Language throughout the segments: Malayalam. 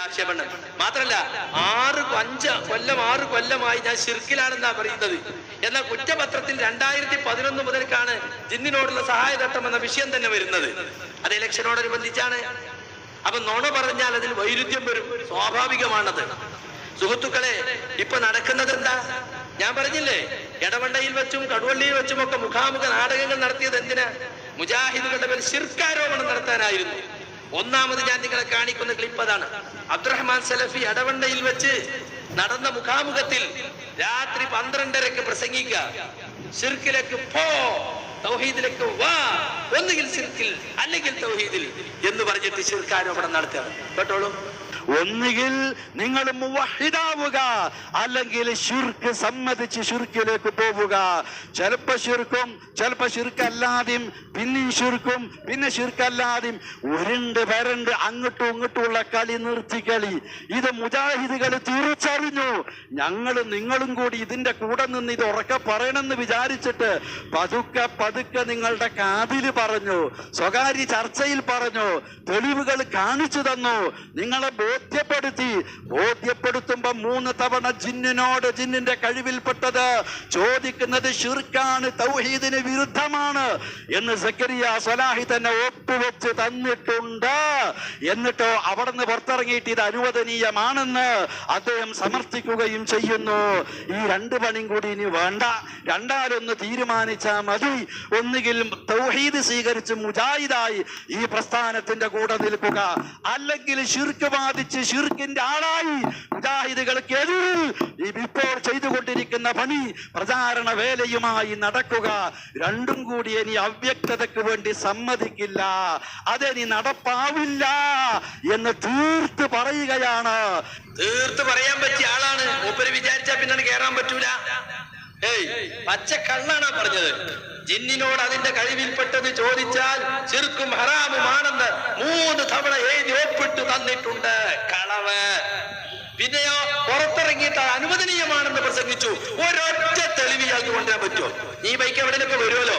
ആക്ഷേപണം. മാത്രല്ല 6 കൊല്ലമായി ഞാൻ ശിർക്കിലാണെന്നാ പറയുന്നത്. എന്നാൽ കുറ്റപത്രത്തിൽ 2011 മുതൽക്കാണ് ജിന്നിനോടുള്ള സഹായതട്ടം എന്ന വിഷയം തന്നെ വരുന്നത്. അത് ഇലക്ഷനോടനുബന്ധിച്ചാണ്. അപ്പൊ നുണ പറഞ്ഞാൽ അതിൽ വൈരുദ്ധ്യം വരും, സ്വാഭാവികമാണത്. സുഹൃത്തുക്കളെ, ഇപ്പൊ നടക്കുന്നത് എന്താ? ഞാൻ പറഞ്ഞില്ലേ, എടവണ്ണയിൽ വെച്ചും കടുവള്ളിയിൽ വെച്ചും ഒക്കെ മുഖാമുഖ നാടകങ്ങൾ നടത്തിയത് എന്തിനാ? മുജാഹിദുകളുടെ മേൽ ശിർക്കാരോപണം നടത്താനായിരുന്നു. ഒന്നാമത് ഞാൻ നിങ്ങളെ കാണിക്കുന്ന ക്ലിപ്പ് അതാണ്. അബ്ദുറഹ്മാൻ സലഫി എടവണ്ണയിൽ വെച്ച് നടന്ന മുഖാമുഖത്തിൽ രാത്രി 12:30 പ്രസംഗിക്കുക. ശിർക്കിലേക്ക് പോ, തൗഹീദിലേക്ക് വാ, ഒന്നുകിൽ ശിർക്കിൽ അല്ലെങ്കിൽ തൗഹീദിൽ എന്ന് പറഞ്ഞിട്ട് ശിർക്കാരോപണം നടത്തുകയാണ്. കേട്ടോളൂ. ഒന്നുകിൽ നിങ്ങൾ മുവഹിദാവുക, അല്ലെങ്കിൽ ശിർക്ക് സമ്മതിച്ച് ശിർക്കിലേക്ക് പോവുക. ചിലപ്പോ ശിർക്കും, ചിലപ്പോ ശിർക്കല്ലാതെയും, പിന്നെയും ശിർക്കും, പിന്നെ ശിർക്കല്ലാതെയും ഉരുണ്ട് വരണ്ട് അങ്ങോട്ടും ഇങ്ങോട്ടുമുള്ള കളി നിർത്തിക്കളി. ഇത് മുജാഹിദുകൾ തിരിച്ചറിഞ്ഞു. നിങ്ങളും കൂടി ഇതിന്റെ കൂടെ നിന്ന് ഇത് ഉറക്കെ പറയണമെന്ന് വിചാരിച്ചിട്ട് പതുക്കെ നിങ്ങളുടെ കാതില് പറഞ്ഞു, സ്വകാര്യ ചർച്ചയിൽ പറഞ്ഞു, തെളിവുകൾ കാണിച്ചു തന്നു, നിങ്ങളെ ബോധ്യപ്പെടുത്തുമ്പോ 3 തവണ ജിന്നിന്റെ കഴിവിൽപ്പെട്ടത് ചോദിക്കുന്നത് ശിർക്കാണ്, തൗഹീദിന് വിരുദ്ധമാണ് എന്ന് സക്കരിയ സ്വലാഹി തന്നെ ഒപ്പുവെച്ച് തന്നിട്ടുണ്ട്. എന്നിട്ടോ അവിടുന്ന് പുറത്തിറങ്ങിയിട്ട് ഇത് അനുവദനീയമാണെന്ന് അദ്ദേഹം സമർത്ഥിക്കുകയും ചെയ്യുന്നു. ഈ 2 പണിയും കൂടി ഇനി വേണ്ട, രണ്ടാലൊന്ന് തീരുമാനിച്ചാൽ മതി. ഒന്നുകിൽ തൗഹീദ് സ്വീകരിച്ച് മുജാഹിദായി ഈ പ്രസ്ഥാനത്തിന്റെ കൂടെ നിൽക്കുക, അല്ലെങ്കിൽ ശിർക്ക് ബാധിച്ച് ശിർക്കിന്റെ ആളായി മുജാഹിദുകൾക്ക് എതിരിൽ ഇപ്പോൾ ചെയ്തുകൊണ്ടിരിക്കുന്ന പണി പ്രചാരണ വേലയുമായി നടക്കുക. രണ്ടും കൂടി ഇനി അവ്യക്തതയ്ക്ക് വേണ്ടി സമ്മതിക്കില്ല, അതിനി നടപ്പാവില്ല എന്ന് തീർത്ത് പറയുകയാണ്. തീർത്ത് പറയാൻ പറ്റിയ ആളാണ്. മൂപ്പര് വിചാരിച്ചാ പിന്നെ കേറാൻ പറ്റൂല. പച്ചക്കള്ളാണ് പറഞ്ഞത്. ജിന്നിനോട് അതിന്റെ കഴിവിൽപ്പെട്ടത് ചോദിച്ചാൽ ശിർക്കും ഹറാമുമാണെന്ന് 3 തവണ എഴുതി ഒപ്പിട്ട് തന്നിട്ടുണ്ട്. കളവ്. പിന്നെയോ പുറത്തിറങ്ങിയിട്ട് അനുവദനീയമാണെന്ന് പ്രസംഗിച്ചു. ഒരൊറ്റ തെളിവ് ഇയാൾക്ക് കൊണ്ടുവരാൻ പറ്റുമോ? ഈ ബൈക്ക് എവിടെയൊക്കെ വരുമല്ലോ.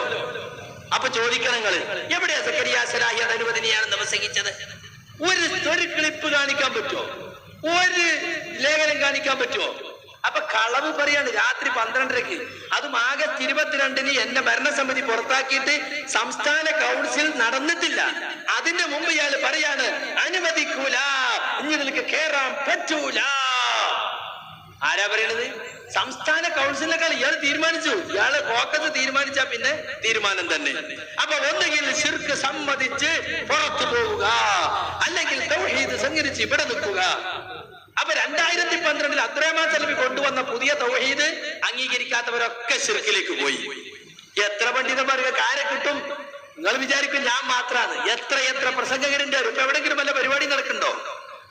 അപ്പൊ ചോദിക്കണങ്ങള്, എവിടെയാ സക്കരിയ സ്വലാഹി അത് അനുവദനീയാണെന്ന് പ്രസംഗിച്ചത്? ഒരു ക്ലിപ്പ് കാണിക്കാൻ പറ്റുമോ? ഒരു ലേഖനം കാണിക്കാൻ പറ്റുമോ? അപ്പൊ കളവ് പറയാണ്. രാത്രി 12:30, അതും ആഗസ്റ്റ് 22-ന് എന്നെ ഭരണസമിതി പുറത്താക്കിയിട്ട് സംസ്ഥാന കൗൺസിൽ നടന്നിട്ടില്ല. അതിന്റെ മുമ്പ് ഇയാൾ പറയാണ് അനുവദിക്കൂല, ഇനി നിനക്ക് കേറാൻ പറ്റൂല. ആരാ പറയണത്? സംസ്ഥാന കൗൺസിലിനേക്കാൾ ഇയാൾ തീരുമാനിച്ചു. ഇയാള് കോക്കസ് തീരുമാനിച്ചാ പിന്നെ തീരുമാനം തന്നെ. അപ്പൊ ഒന്നുകിൽ ശിർക്ക് സമ്മതിച്ച് പുറത്തു പോവുക, അല്ലെങ്കിൽ തൗഹീദ് സംഘടിച്ച് ഇവിടെ നിൽക്കുക. അപ്പൊ 2012-ൽ അബ്ദുറഹ്മാൻ സലഫി കൊണ്ടുവന്ന പുതിയ തൗഹീദ് അംഗീകരിക്കാത്തവരൊക്കെ ശിർക്കിലേക്ക് പോയി. എത്ര പണ്ഡിതന്മാർക്ക് കാരെ കിട്ടും? നിങ്ങൾ വിചാരിക്കും ഞാൻ മാത്രമാണ്. എത്ര പ്രസംഗകരുണ്ട്. ഇപ്പൊ എവിടെങ്കിലും വല്ല പരിപാടി നടക്കുന്നുണ്ടോ?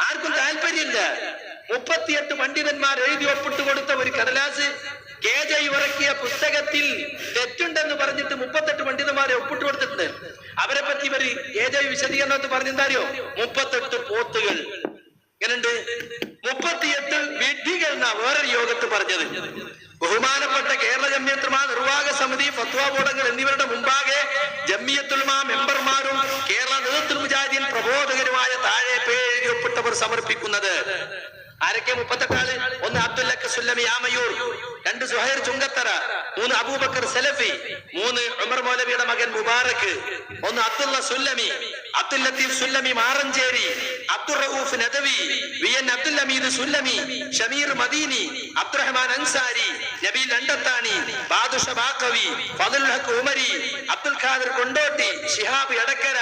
ആർക്കും താല്പര്യമില്ല. 38 പണ്ഡിതന്മാർ എഴുതി ഒപ്പിട്ട് കൊടുത്ത ഒരു കടലാസ് KJ ഇറക്കിയ പുസ്തകത്തിൽ തെറ്റുണ്ടെന്ന് പറഞ്ഞിട്ട് 38 പണ്ഡിതന്മാരെ ഒപ്പിട്ട് കൊടുത്തിട്ടുണ്ട്. അവരെ പറ്റി ഇവര് KJ വിശദീകരണത്തിൽ പറഞ്ഞെന്താറിയോ? 38 പോത്തുകൾ. എങ്ങനെയുണ്ട്? 38 വിഡ്ഢികൾ എന്നാ വേറൊരു യോഗത്ത് പറഞ്ഞത്. ബഹുമാനപ്പെട്ട കേരള ജംഇയ്യത്തുൽ നിർവാഹക സമിതി, ഫത്വ ബോർഡുകൾ എന്നിവരുടെ മുമ്പാകെ ജംഇയ്യത്തുൽ മെമ്പർമാരും കേരള നേതൃത്വ മുജാഹിദീൻ പ്രബോധകരുമായ താഴെ പേര് ഒപ്പിട്ടവർ സമർപ്പിക്കുന്നത്. ആരൊക്കെ? 38 ആള്. 1 അബ്ദുൽ ലക്ക് സുല്ലമി ആമയൂർ, 2 സുഹൈർ ചുങ്കത്തറ, 3 അബൂബക്കർ സലഫി, 3 ഉമർ മൗലവിയുടെ മകൻ മുബാറക്, 1 അബ്ദുള്ള സുല്ലമി, അബ്ദുൽ ലത്തീഫ് സുല്ലമി മാറഞ്ചേരി, അബ്ദുർ റഊഫ് നദവി, VN അബ്ദുൽ ഹമീദ് സുല്ലമി, ഷമീർ മദീനി, അബ്ദുറഹ്മാൻ അൻസാരി, നബീൽ അണ്ടത്താണി, ബാദുഷ ബാഖവി, ഫദലുൽ ഹഖ് Umari, Abdul Khadir Kondotty, Shihab Edakkara,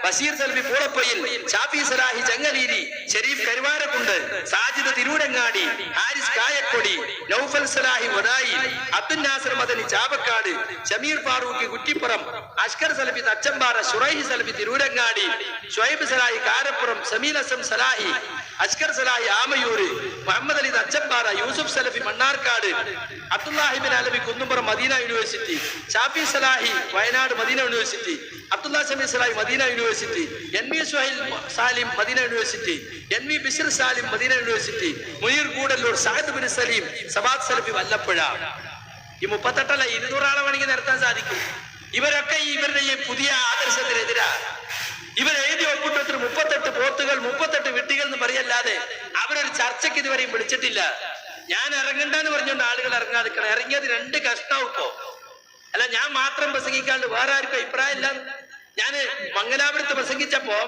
Basheer Salvi Poolappoyil, Shafi Salahi Changaleeri, Sharif Karuvarakundu, Sajid Tirurangadi, Haris Kayakkodi, Naufal Salahi വദായി, Abdul Nasar Madani Chavakkad, Shameer Farooqui Kuttippuram, Ashkar Salafi Thachampara, Shuraihi Salafi Tirurangadi, Shuaib Salahi Karappuram, Sameel Azam Salahi, Ashkar Salahi Amayur, Muhammad Ali Thachampara, Yusuf Salafi Mannarkkad, Abdullahibin Alavi Kunnumpuram Madina university, Shafi Salahi Wayanad Madina university, Abdulla Sameer Salahi Madina university, NV Suhail Salim Madina university, NV Bishr Salim Madina university, Muneer Koodallur, Saad bin Saleem, Sabad Salafi Vallapuzha. ഈ 38 200 ആളെ വേണമെങ്കിൽ നിരത്താൻ സാധിക്കും. ഇവരൊക്കെ ഇവരുടെ ഈ പുതിയ ആദർശത്തിനെതിരാ. ഇവർ എഴുതി ഒപ്പിട്ടൊരു 38 പോത്തുകൾ 38 വിട്ടികൾ എന്ന് പറയല്ലാതെ അവരൊരു ചർച്ചയ്ക്ക് ഇതുവരെയും വിളിച്ചിട്ടില്ല. ഞാൻ ഇറങ്ങണ്ടെന്ന് പറഞ്ഞുകൊണ്ട് ആളുകൾ ഇറങ്ങാതിരിക്കണം. ഇറങ്ങിയത് 2 കഷ്ടാവും ഇപ്പോ. അല്ല ഞാൻ മാത്രം പ്രസംഗിക്കാണ്ട് വേറെ ആർക്കും അഭിപ്രായം ഇല്ല. ഞാൻ മംഗലാപുരത്ത് പ്രസംഗിച്ചപ്പോ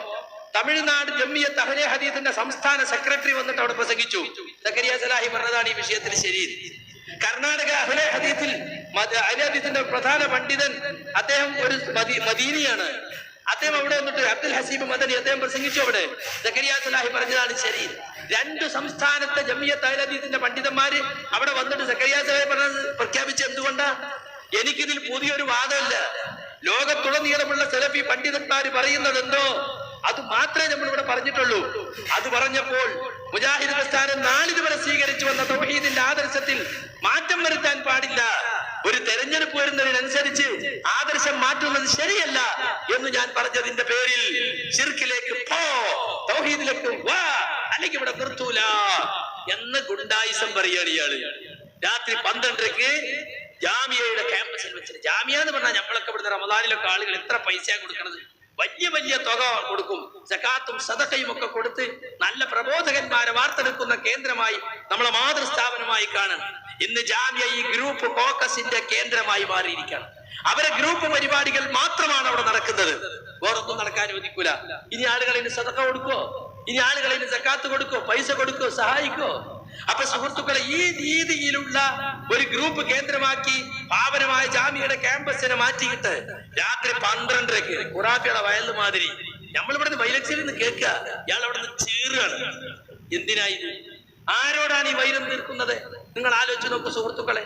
തമിഴ്നാട് ജമിയത്ത് അഹ്ലെ ഹദീസിന്റെ സംസ്ഥാന സെക്രട്ടറി വന്നിട്ട് അവിടെ പ്രസംഗിച്ചു. സക്കരിയ സലാഹി പറഞ്ഞതാണ് ഈ വിഷയത്തിൽ ശരി. കർണാടക അഹ്ലെ ഹദീസിൽ ഹദീസിന്റെ പ്രധാന പണ്ഡിതൻ അദ്ദേഹം ഒരു മദീനിയാണ്. അദ്ദേഹം അവിടെ വന്നിട്ട് അബ്ദുൽ ഹസീബ് മദനി അദ്ദേഹം പ്രസംഗിച്ചു. അവിടെ സക്കരിയ സലാഹി പറഞ്ഞതാണ് ശരി. 2 സംസ്ഥാനത്തെ ജമിയത്ത് അഹ്ലെ ഹദീസിന്റെ പണ്ഡിതന്മാര് അവിടെ വന്നിട്ട് സക്കരിയ സലാഹി പറഞ്ഞത് പ്രഖ്യാപിച്ച് എന്തുകൊണ്ടാ? എനിക്കിതിൽ പുതിയൊരു വാദമല്ല. ലോകത്തുടനീളമുള്ള സലഫി പണ്ഡിതന്മാര് പറയുന്നത് എന്തോ അത് മാത്രമേ നമ്മൾ ഇവിടെ പറഞ്ഞിട്ടുള്ളൂ. അത് പറഞ്ഞപ്പോൾ മുജാഹിദ് പ്രസ്ഥാനം നാളിതുവരെ സ്വീകരിച്ചു വന്ന തൗഹീദിന്റെ ആദർശത്തിൽ മാറ്റം വരുത്താൻ പാടില്ല. ഒരു തെരഞ്ഞെടുപ്പ് വരുന്നതിനനുസരിച്ച് ആദർശം മാറ്റുന്നത് ശരിയല്ല എന്ന് ഞാൻ പറഞ്ഞതിന്റെ പേരിൽ ശിർക്കിലേക്ക് പോ, തൗഹീദിലേക്ക് വാ, അല്ലെങ്കിൽ ഇവിടെ നിർത്തൂല എന്ന് ഗുണ്ടായിസം പറയുകയാണ് ഇയാള്. രാത്രി 12:30 ജാമിയയുടെ ക്യാമ്പസിൽ വെച്ചിട്ട്, ജാമിയ എന്ന് പറഞ്ഞാൽ നമ്മളൊക്കെ ഇവിടുന്ന് റമദാനിലൊക്കെ ആളുകൾ എത്ര പൈസ കൊടുക്കുന്നത്? വലിയ വലിയ തുക കൊടുക്കും. സകാത്തും സദഖയും ഒക്കെ കൊടുത്ത് നല്ല പ്രബോധകന്മാരെ വാർത്തെടുക്കുന്ന കേന്ദ്രമായി നമ്മളെ മാതൃസ്ഥാപനമായി കാണണം. ഇന്ന് ജാമിയ ഈ ഗ്രൂപ്പ് ഫോക്കസിന്റെ കേന്ദ്രമായി മാറിയിരിക്കണം. അവരെ ഗ്രൂപ്പ് പരിപാടികൾ മാത്രമാണ് അവിടെ നടക്കുന്നത്, വേറൊന്നും നടക്കാൻ അനുവദിക്കൂല. ഇനി ആളുകളിന് സദഖ കൊടുക്കോ? ഇനി ആളുകളിന് സക്കാത്ത് കൊടുക്കോ? പൈസ കൊടുക്കോ? സഹായിക്കോ? അപ്പൊ സുഹൃത്തുക്കളെ, ഈ രീതിയിലുള്ള ഒരു ഗ്രൂപ്പ് കേന്ദ്രമാക്കി പാവനമായ ജാമിയയുടെ ക്യാമ്പസിനെ മാറ്റിയിട്ട് രാത്രി 12:30 ഖുറാഫിയുടെ വയല് മാതിരി നമ്മളിവിടുന്ന് വൈലക്സിൽ നിന്ന് കേൾക്കുക, ഇയാൾ അവിടെ നിന്ന് ചീറുകയാണ്. എന്തിനായി? ആരോടാണ് ഈ വൈരം തീർക്കുന്നത്? നിങ്ങൾ ആലോചിച്ച് നോക്കൂ സുഹൃത്തുക്കളെ.